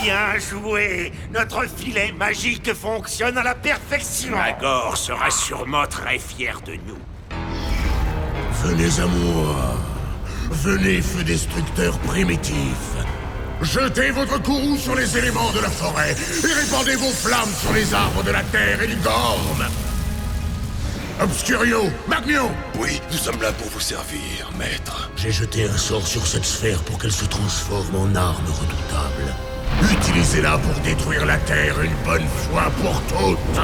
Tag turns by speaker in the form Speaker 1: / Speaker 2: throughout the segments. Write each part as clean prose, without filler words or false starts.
Speaker 1: Bien joué! Notre filet magique fonctionne à la perfection!
Speaker 2: Magor sera sûrement très fier de nous.
Speaker 3: Venez à moi. Venez, feu destructeur primitif. Jetez votre courroux sur les éléments de la forêt et répandez vos flammes sur les arbres de la terre et du Gorm. Obscurio, Magno!
Speaker 4: Oui, nous sommes là pour vous servir, maître.
Speaker 3: J'ai jeté un sort sur cette sphère pour qu'elle se transforme en arme redoutable. Utilisez-la pour détruire la Terre une bonne fois pour toutes.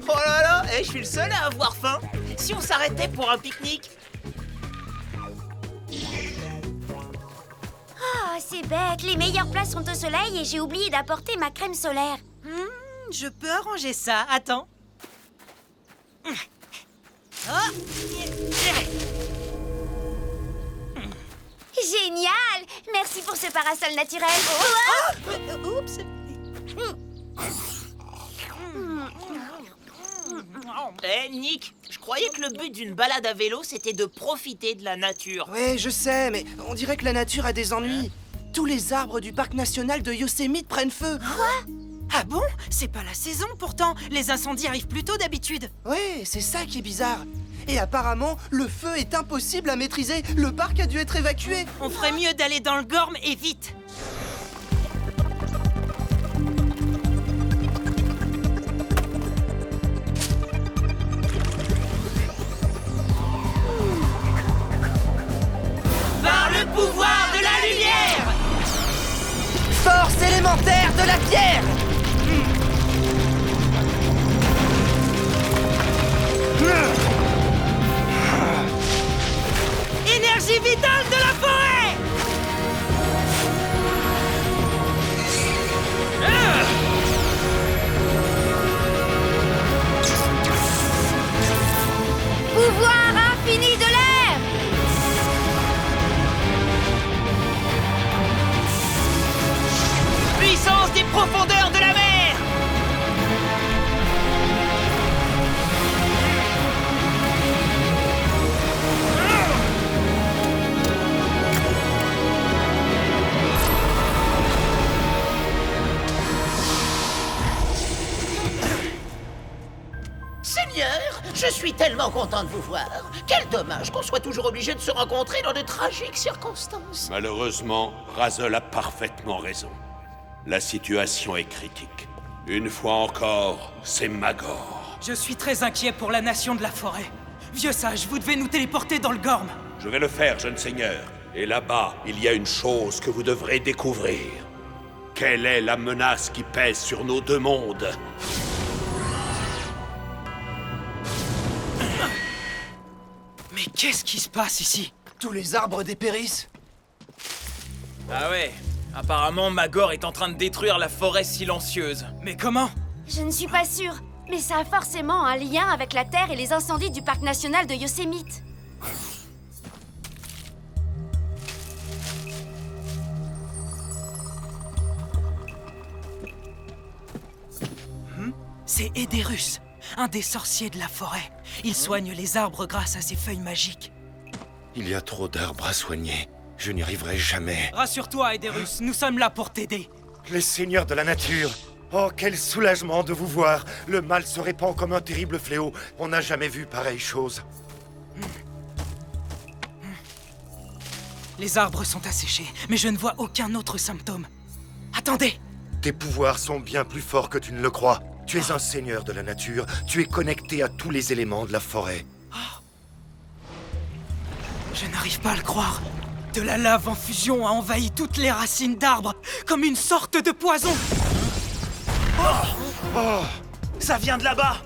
Speaker 5: Oh là là, je suis le seul à avoir faim. Si on s'arrêtait pour un pique-nique?
Speaker 6: Oh, c'est bête, les meilleures places sont au soleil et j'ai oublié d'apporter ma crème solaire.
Speaker 5: Je peux arranger ça, attends. Oh.
Speaker 6: Génial! Merci pour ce parasol naturel.
Speaker 5: Oups. Nick, je croyais que le but d'une balade à vélo, c'était de profiter de la nature.
Speaker 7: Ouais, je sais, mais on dirait que la nature a des ennuis. Tous les arbres du parc national de Yosemite prennent feu.
Speaker 5: Ah bon? C'est pas la saison pourtant. Les incendies arrivent plus tôt d'habitude.
Speaker 7: Ouais, c'est ça qui est bizarre. Et apparemment, le feu est impossible à maîtriser. Le parc a dû être évacué.
Speaker 5: On ferait mieux d'aller dans le Gorm et vite. Par le pouvoir de la lumière!
Speaker 7: Force élémentaire de la pierre.
Speaker 5: Énergie vitale de la forêt!
Speaker 6: Pouvoir infini de l'air!
Speaker 5: Puissance des profondeurs de la mer!
Speaker 8: Seigneur, je suis tellement content de vous voir. Quel dommage qu'on soit toujours obligé de se rencontrer dans de tragiques circonstances.
Speaker 2: Malheureusement, Razel a parfaitement raison. La situation est critique. Une fois encore, c'est Magor.
Speaker 5: Je suis très inquiet pour la nation de la forêt. Vieux sage, vous devez nous téléporter dans le Gorm.
Speaker 2: Je vais le faire, jeune seigneur. Et là-bas, il y a une chose que vous devrez découvrir. Quelle est la menace qui pèse sur nos deux mondes?
Speaker 5: Mais qu'est-ce qui se passe ici?
Speaker 7: Tous les arbres dépérissent.
Speaker 5: Ah ouais, apparemment Magor est en train de détruire la forêt silencieuse. Mais comment?
Speaker 6: Je ne suis pas sûre, mais ça a forcément un lien avec la Terre et les incendies du parc national de Yosemite.
Speaker 5: C'est Ederus, un des sorciers de la forêt. Il soigne les arbres grâce à ses feuilles magiques.
Speaker 4: Il y a trop d'arbres à soigner. Je n'y arriverai jamais.
Speaker 5: Rassure-toi, Ederus, nous sommes là pour t'aider.
Speaker 1: Les seigneurs de la nature! Oh, quel soulagement de vous voir! Le mal se répand comme un terrible fléau. On n'a jamais vu pareille chose.
Speaker 5: Les arbres sont asséchés, mais je ne vois aucun autre symptôme. Attendez!
Speaker 1: Tes pouvoirs sont bien plus forts que tu ne le crois. Tu es un seigneur de la nature. Tu es connecté à tous les éléments de la forêt.
Speaker 5: Je n'arrive pas à le croire. De la lave en fusion a envahi toutes les racines d'arbres, comme une sorte de poison.
Speaker 1: Ça vient de là-bas!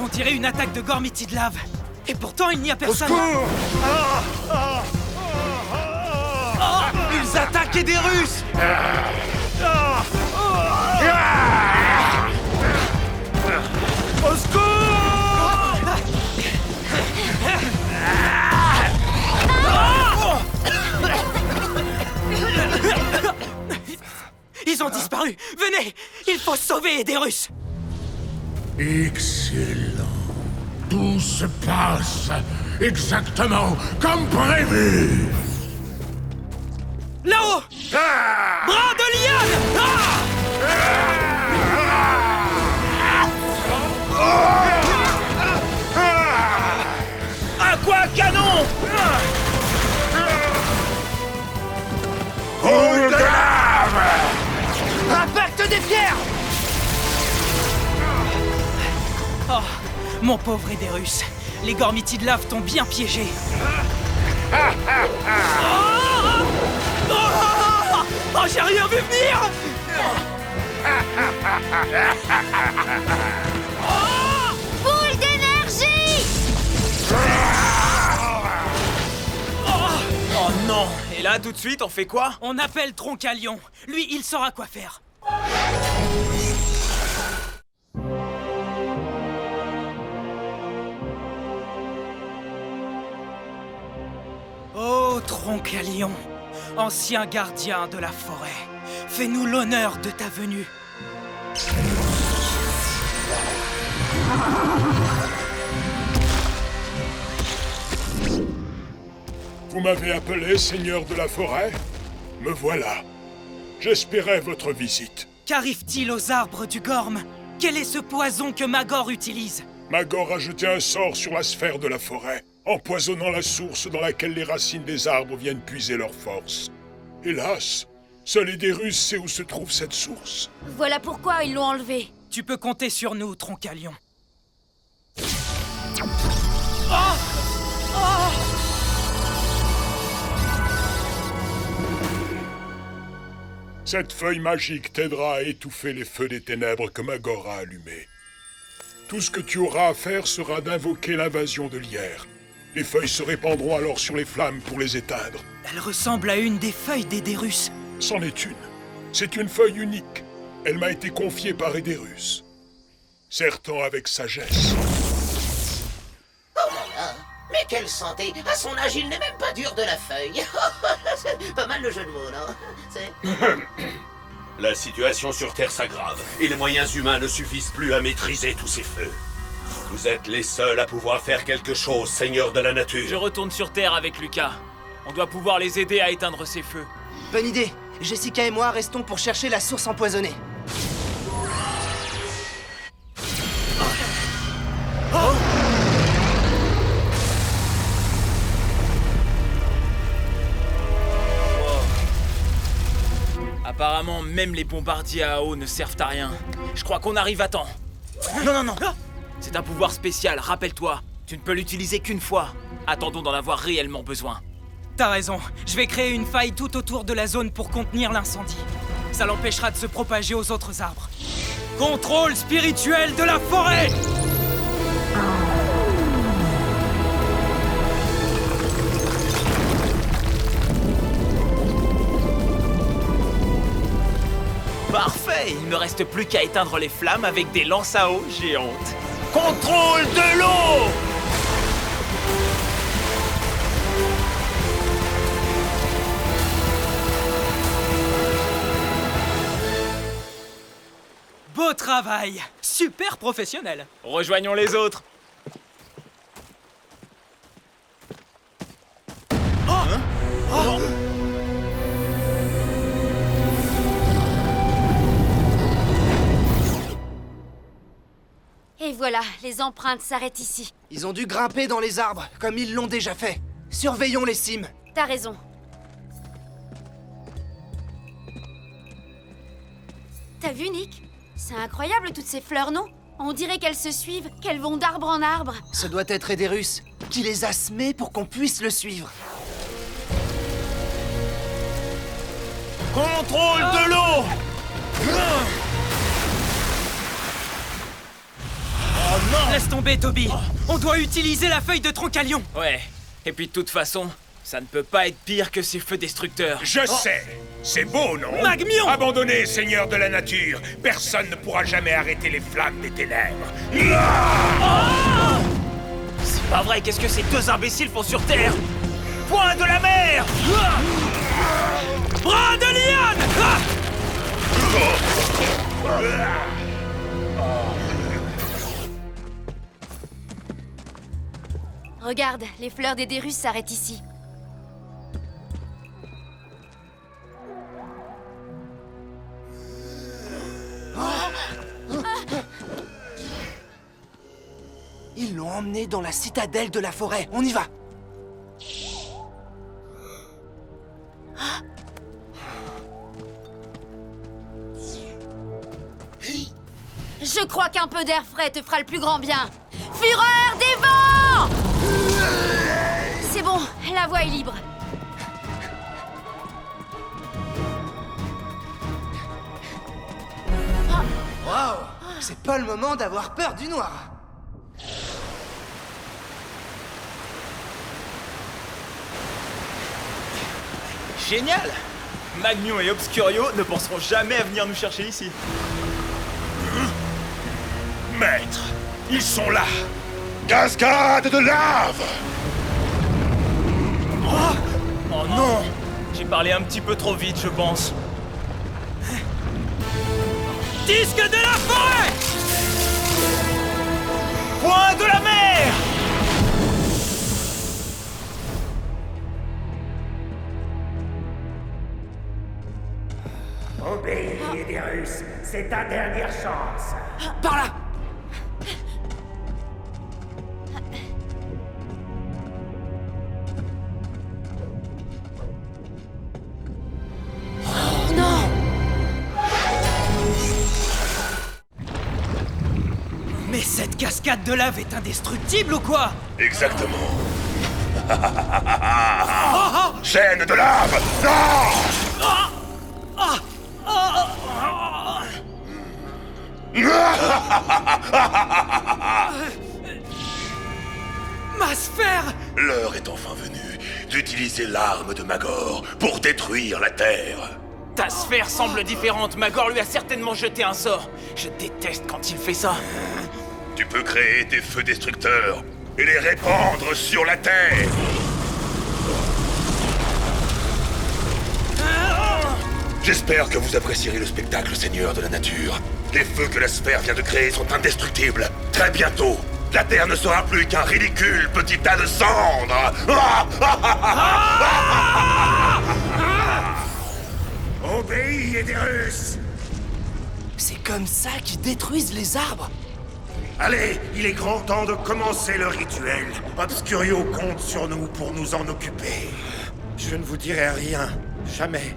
Speaker 5: On dirait une attaque de Gormiti de lave. Et pourtant, il n'y a personne. l'attaque est des Russes!
Speaker 1: Au secours!
Speaker 5: Ils ont disparu! Venez! Il faut sauver des Russes!
Speaker 3: Excellent. Tout se passe exactement comme prévu.
Speaker 5: Là-haut! Bras de liane!
Speaker 2: À quoi canon?
Speaker 7: Impact des pierres!
Speaker 5: Oh, mon pauvre Aederus, les Gormiti de lave t'ont bien piégé. Oh, j'ai rien vu venir!
Speaker 6: Boule d'énergie!
Speaker 9: Oh non! Et là, tout de suite, on fait quoi?
Speaker 5: On appelle Troncalion. Lui, il saura quoi faire. Oh, Troncalion, ancien gardien de la forêt, fais-nous l'honneur de ta venue.
Speaker 3: Vous m'avez appelé Seigneur de la Forêt? Me voilà. J'espérais votre visite.
Speaker 5: Qu'arrive-t-il aux arbres du Gorm? Quel est ce poison que Magor utilise?
Speaker 3: Magor a jeté un sort sur la sphère de la forêt, empoisonnant la source dans laquelle les racines des arbres viennent puiser leur force. Hélas, seul Aederus sait où se trouve cette source.
Speaker 6: Voilà pourquoi ils l'ont enlevé.
Speaker 5: Tu peux compter sur nous, Troncalion.
Speaker 3: Cette feuille magique t'aidera à étouffer les feux des ténèbres que Magor a allumés. Tout ce que tu auras à faire sera d'invoquer l'invasion de l'Hyère. Les feuilles se répandront alors sur les flammes pour les éteindre.
Speaker 5: Elle ressemble à une des feuilles d'Aederus.
Speaker 3: C'en est une. C'est une feuille unique. Elle m'a été confiée par Aederus. Certain avec sagesse.
Speaker 8: Oh là là! Mais quelle santé! À son âge, il n'est même pas dur de la feuille. C'est pas mal le jeu de mots, non? C'est...
Speaker 2: La situation sur Terre s'aggrave, et les moyens humains ne suffisent plus à maîtriser tous ces feux. Vous êtes les seuls à pouvoir faire quelque chose, Seigneur de la Nature.
Speaker 9: Je retourne sur Terre avec Lucas. On doit pouvoir les aider à éteindre ces feux.
Speaker 7: Bonne idée. Jessica et moi restons pour chercher la source empoisonnée.
Speaker 9: Apparemment, même les bombardiers à eau ne servent à rien. Je crois qu'on arrive à temps. Non. C'est un pouvoir spécial, rappelle-toi. Tu ne peux l'utiliser qu'une fois. Attendons d'en avoir réellement besoin.
Speaker 5: T'as raison, je vais créer une faille tout autour de la zone pour contenir l'incendie. Ça l'empêchera de se propager aux autres arbres. Contrôle spirituel de la forêt!
Speaker 9: Parfait, il ne reste plus qu'à éteindre les flammes avec des lances à eau géantes. Contrôle de l'eau!
Speaker 5: Beau travail! Super professionnel!
Speaker 9: Rejoignons les autres.
Speaker 6: Et voilà, les empreintes s'arrêtent ici.
Speaker 7: Ils ont dû grimper dans les arbres, comme ils l'ont déjà fait. Surveillons les cimes.
Speaker 6: T'as raison. T'as vu, Nick? C'est incroyable toutes ces fleurs, non? On dirait qu'elles se suivent, qu'elles vont d'arbre en arbre.
Speaker 7: Ce doit être Aederus, qui les a semés pour qu'on puisse le suivre.
Speaker 9: Contrôle de l'eau! Oh non!
Speaker 5: Laisse tomber, Toby! On doit utiliser la feuille de Troncalion!
Speaker 9: Ouais, et puis de toute façon, Ça ne peut pas être pire que ces feux destructeurs.
Speaker 3: Je sais. C'est beau, non?
Speaker 5: Magmion!
Speaker 3: Abandonnez, seigneur de la nature. Personne ne pourra jamais arrêter les flammes des ténèbres.
Speaker 9: C'est pas vrai, qu'est-ce que ces deux imbéciles font sur Terre? Point de la mer! Bras de liane!
Speaker 6: Regarde, les fleurs des Dérus s'arrêtent ici.
Speaker 7: Ils l'ont emmené dans la citadelle de la forêt. On y va.
Speaker 6: Je crois qu'un peu d'air frais te fera le plus grand bien. Fureur des vents! C'est bon, la voie est libre.
Speaker 7: Waouh! C'est pas le moment d'avoir peur du noir.
Speaker 9: Génial! Magmion et Obscurio ne penseront jamais à venir nous chercher ici.
Speaker 3: Maître, ils sont là. Cascade de lave!
Speaker 9: Oh non! J'ai parlé un petit peu trop vite, je pense. Disque de la forêt! Point de la mer!
Speaker 10: Obéis, Edérus, c'est ta dernière chance.
Speaker 7: Par là!
Speaker 5: Mais cette cascade de lave est indestructible ou quoi?
Speaker 3: Exactement. Chaîne de lave! Non!
Speaker 5: Ma sphère!
Speaker 3: L'heure est enfin venue d'utiliser l'arme de Magor pour détruire la Terre.
Speaker 9: Ta sphère semble différente. Magor lui a certainement jeté un sort. Je déteste quand il fait ça.
Speaker 3: Tu peux créer des feux destructeurs et les répandre sur la Terre. J'espère que vous apprécierez le spectacle, Seigneur de la Nature. Les feux que la sphère vient de créer sont indestructibles. Très bientôt, la Terre ne sera plus qu'un ridicule petit tas de cendres.
Speaker 10: Obéis, Edérus.
Speaker 7: C'est comme ça qu'ils détruisent les arbres.
Speaker 10: Allez, il est grand temps de commencer le rituel. Obscurio compte sur nous pour nous en occuper.
Speaker 1: Je ne vous dirai rien. Jamais.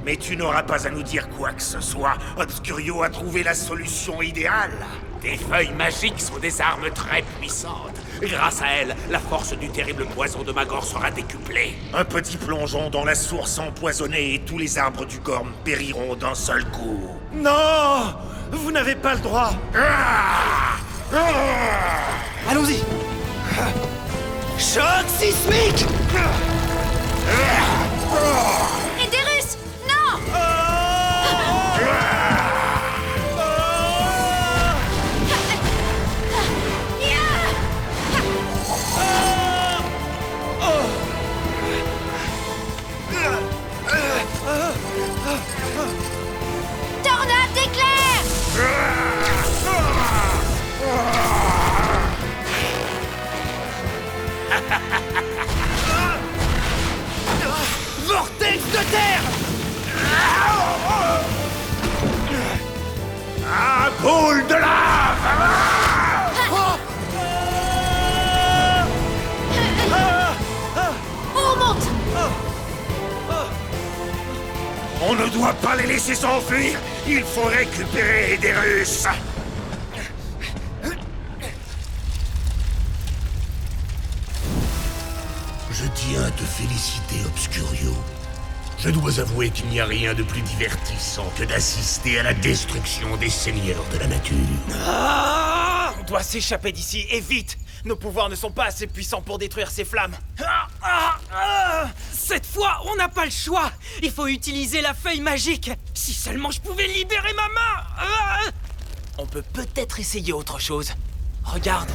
Speaker 10: Mais tu n'auras pas à nous dire quoi que ce soit. Obscurio a trouvé la solution idéale. Des feuilles magiques sont des armes très puissantes. Grâce à elles, la force du terrible poison de Magor sera décuplée. Un petit plongeon dans la source empoisonnée et tous les arbres du Gorm périront d'un seul coup.
Speaker 1: Non! Vous n'avez pas le droit!
Speaker 7: Allons-y. Choc sismique!
Speaker 6: Edérus! Non! Tornade d'éclair!
Speaker 7: Vortex de terre!
Speaker 10: Ah, boule de lave!
Speaker 6: On remonte!
Speaker 10: On ne doit pas les laisser s'enfuir. Il faut récupérer Edérus.
Speaker 3: Je tiens à te féliciter, Obscurio. Je dois avouer qu'il n'y a rien de plus divertissant que d'assister à la destruction des seigneurs de la nature.
Speaker 9: On doit s'échapper d'ici, et vite! Nos pouvoirs ne sont pas assez puissants pour détruire ces flammes.
Speaker 5: Cette fois, on n'a pas le choix. Il faut utiliser la feuille magique. Si seulement je pouvais libérer ma main.
Speaker 9: On peut peut-être essayer autre chose. Regarde.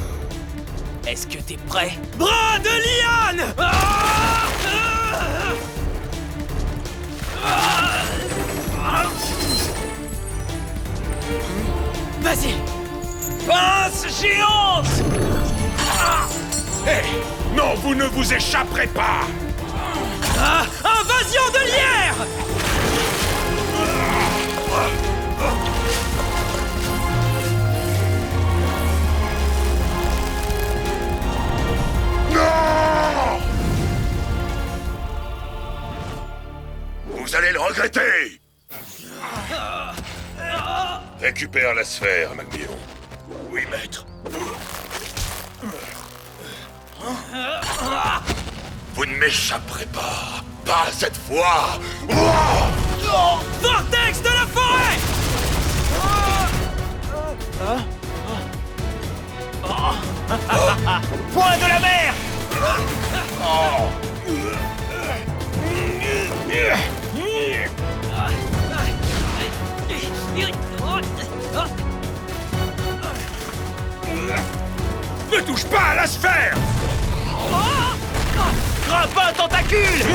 Speaker 9: Est-ce que t'es prêt?
Speaker 5: Bras de liane. Vas-y.
Speaker 9: Pince géante.
Speaker 10: Hé! Non, vous ne vous échapperez pas!
Speaker 5: Invasion de lierre.
Speaker 3: Non! Vous allez le regretter! Récupère la sphère, Magnéon. Oui, maître. Vous ne m'échapperez pas. Pas cette fois.
Speaker 5: Vortex de la forêt.
Speaker 9: Point de la mer.
Speaker 10: Ne touche pas à la sphère!
Speaker 9: Grappin tentacule.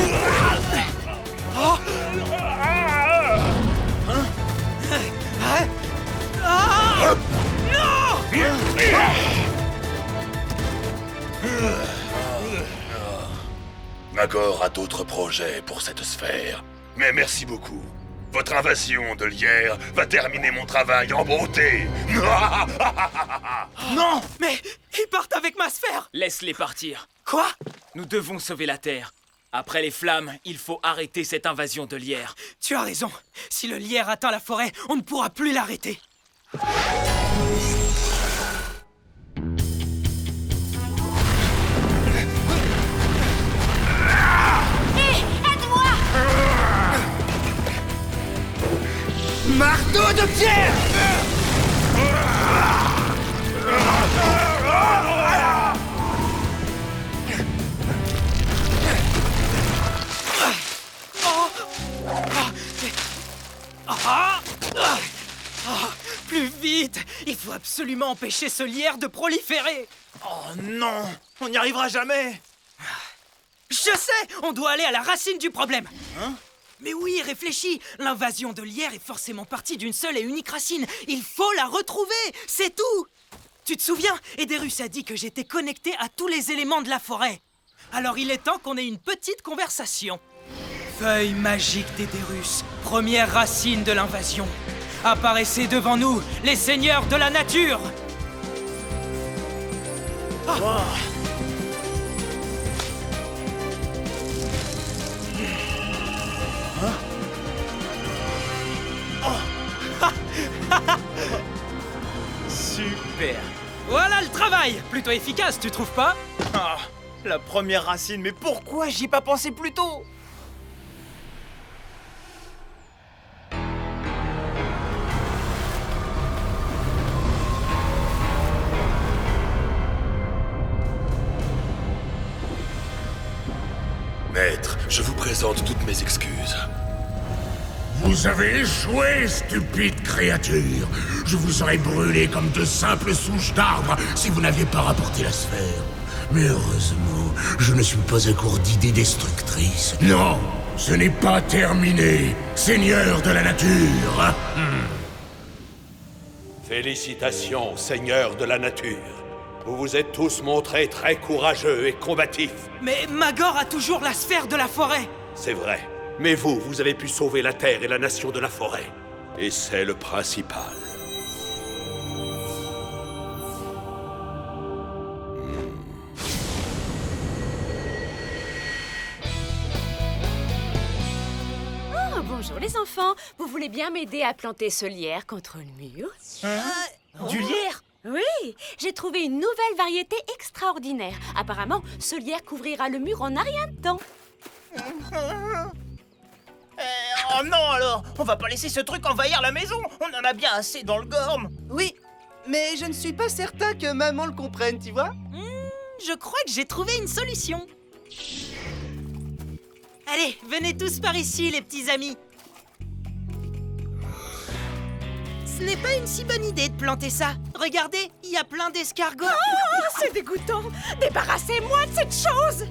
Speaker 3: Magor a d'autres projets pour cette sphère. Mais merci beaucoup. Votre invasion de Lierre va terminer mon travail en beauté.
Speaker 9: Non!
Speaker 5: Mais ils partent avec ma sphère.
Speaker 9: Laisse-les partir.
Speaker 5: Quoi?
Speaker 9: Nous devons sauver la Terre. Après les flammes, il faut arrêter cette invasion de lierre.
Speaker 5: Tu as raison. Si le lierre atteint la forêt, on ne pourra plus l'arrêter.
Speaker 7: Marteau de pierre!
Speaker 5: Plus vite! Il faut absolument empêcher ce lierre de proliférer!
Speaker 9: Oh non! On n'y arrivera jamais!
Speaker 5: Je sais! On doit aller à la racine du problème! Hein? Mais oui, réfléchis! L'invasion de lierre est forcément partie d'une seule et unique racine. Il faut la retrouver! C'est tout! Tu te souviens? Ederus a dit que j'étais connecté à tous les éléments de la forêt. Alors il est temps qu'on ait une petite conversation. Feuille magique d'Ederus, première racine de l'invasion. Apparaissez devant nous, les seigneurs de la nature!
Speaker 9: Super!
Speaker 5: Voilà le travail! Plutôt efficace, tu trouves pas?
Speaker 9: Ah, la première racine, mais pourquoi j'y ai pas pensé plus tôt?
Speaker 3: Maître, je vous présente toutes mes excuses. Vous avez échoué, stupide créature. Je vous aurais brûlé comme de simples souches d'arbres si vous n'aviez pas rapporté la sphère. Mais heureusement, je ne suis pas à court d'idées destructrices. Non, ce n'est pas terminé, seigneur de la nature.
Speaker 2: Félicitations, seigneur de la nature. Vous vous êtes tous montrés très courageux et combatifs.
Speaker 5: Mais Magor a toujours la sphère de la forêt!
Speaker 2: C'est vrai. Mais vous, vous avez pu sauver la Terre et la nation de la forêt. Et c'est le principal.
Speaker 11: Oh, bonjour les enfants. Vous voulez bien m'aider à planter ce lierre contre le mur?
Speaker 9: Du lierre?
Speaker 11: Oui, j'ai trouvé une nouvelle variété extraordinaire. Apparemment, ce lierre couvrira le mur en un rien de temps.
Speaker 9: Oh non alors! On va pas laisser ce truc envahir la maison! On en a bien assez dans le gorme!
Speaker 7: Oui, mais je ne suis pas certain que maman le comprenne, tu vois?
Speaker 5: je crois que j'ai trouvé une solution. Allez, venez tous par ici, les petits amis. Ce n'est pas une si bonne idée de planter ça. Regardez, il y a plein d'escargots.
Speaker 11: Oh, c'est dégoûtant. Débarrassez-moi de cette chose.